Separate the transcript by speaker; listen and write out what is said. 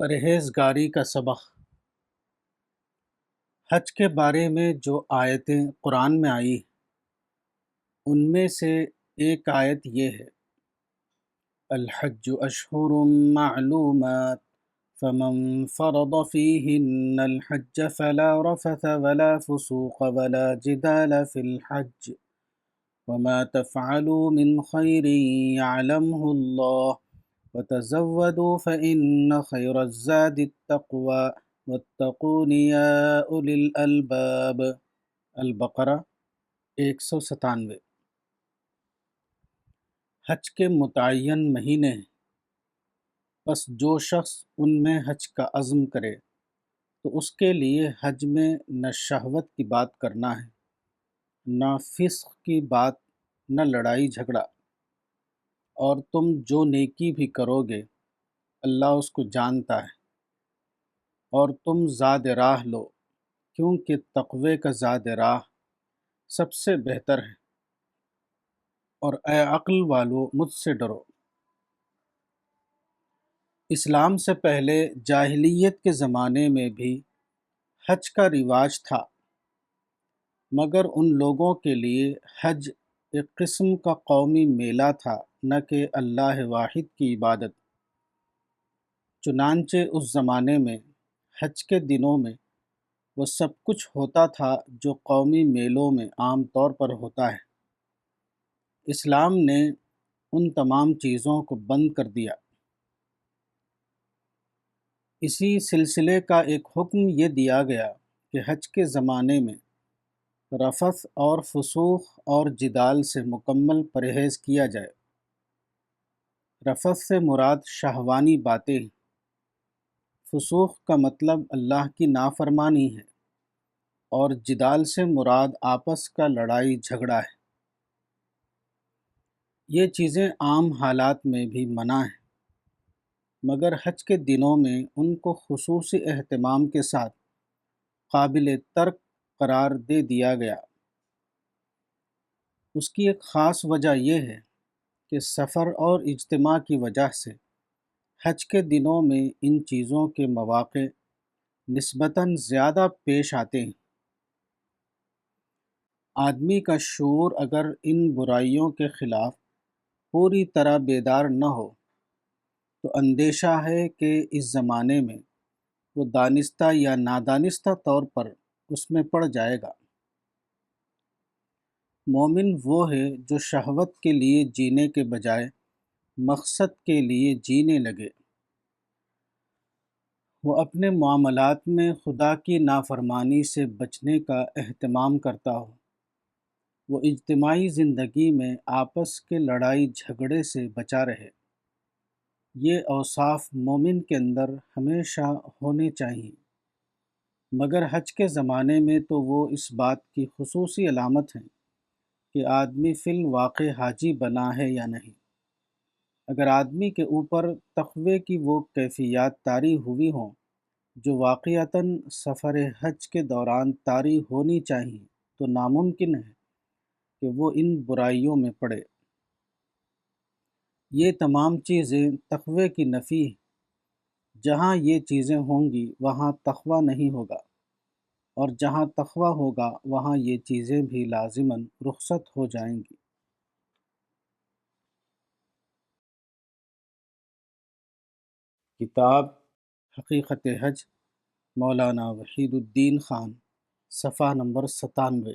Speaker 1: پرہیزگاری کا سبق۔ حج کے بارے میں جو آیتیں قرآن میں آئی ان میں سے ایک آیت یہ ہے، الحج اشہر معلومات فمن فرض فیہن الحج فلا رفث ولا فسوق ولا جدال فی الحج وما تفعلوا من خیر یعلمہ اللہ وتزودوا فإن خیر الزاد التقوی واتقون یا اولی الالباب۔ البقرہ 197۔ حج کے متعین مہینے ہیں، پس جو شخص ان میں حج کا عزم کرے تو اس کے لیے حج میں نہ شہوت کی بات کرنا ہے، نہ فسق کی بات، نہ لڑائی جھگڑا، اور تم جو نیکی بھی کرو گے اللہ اس کو جانتا ہے، اور تم زاد راہ لو کیونکہ تقوی کا زاد راہ سب سے بہتر ہے، اور اے عقل والو مجھ سے ڈرو۔ اسلام سے پہلے جاہلیت کے زمانے میں بھی حج کا رواج تھا، مگر ان لوگوں کے لیے حج ایک قسم کا قومی میلہ تھا، نہ کہ اللہ واحد کی عبادت۔ چنانچہ اس زمانے میں حج کے دنوں میں وہ سب کچھ ہوتا تھا جو قومی میلوں میں عام طور پر ہوتا ہے۔ اسلام نے ان تمام چیزوں کو بند کر دیا۔ اسی سلسلے کا ایک حکم یہ دیا گیا کہ حج کے زمانے میں رفث اور فسوق اور جدال سے مکمل پرہیز کیا جائے۔ رفث سے مراد شہوانی باتیں، فسوق کا مطلب اللہ کی نافرمانی ہے، اور جدال سے مراد آپس کا لڑائی جھگڑا ہے۔ یہ چیزیں عام حالات میں بھی منع ہیں، مگر حج کے دنوں میں ان کو خصوصی اہتمام کے ساتھ قابل ترک قرار دے دیا گیا۔ اس کی ایک خاص وجہ یہ ہے کہ سفر اور اجتماع کی وجہ سے حج کے دنوں میں ان چیزوں کے مواقع نسبتاً زیادہ پیش آتے ہیں۔ آدمی کا شعور اگر ان برائیوں کے خلاف پوری طرح بیدار نہ ہو تو اندیشہ ہے کہ اس زمانے میں وہ دانستہ یا نادانستہ طور پر اس میں پڑ جائے گا۔ مومن وہ ہے جو شہوت کے لیے جینے کے بجائے مقصد کے لیے جینے لگے۔ وہ اپنے معاملات میں خدا کی نافرمانی سے بچنے کا اہتمام کرتا ہو، وہ اجتماعی زندگی میں آپس کے لڑائی جھگڑے سے بچا رہے۔ یہ اوصاف مومن کے اندر ہمیشہ ہونے چاہئیں، مگر حج کے زمانے میں تو وہ اس بات کی خصوصی علامت ہیں کہ آدمی فی الواقع حاجی بنا ہے یا نہیں۔ اگر آدمی کے اوپر تقوی کی وہ کیفیات طاری ہوئی ہوں جو واقعتاً سفر حج کے دوران طاری ہونی چاہیے تو ناممکن ہے کہ وہ ان برائیوں میں پڑے۔ یہ تمام چیزیں تقوی کی نفی ہیں۔ جہاں یہ چیزیں ہوں گی وہاں تقوی نہیں ہوگا، اور جہاں تقوی ہوگا وہاں یہ چیزیں بھی لازماً رخصت ہو جائیں گی۔ کتاب حقیقت حج، مولانا وحید الدین خان، صفحہ نمبر 97۔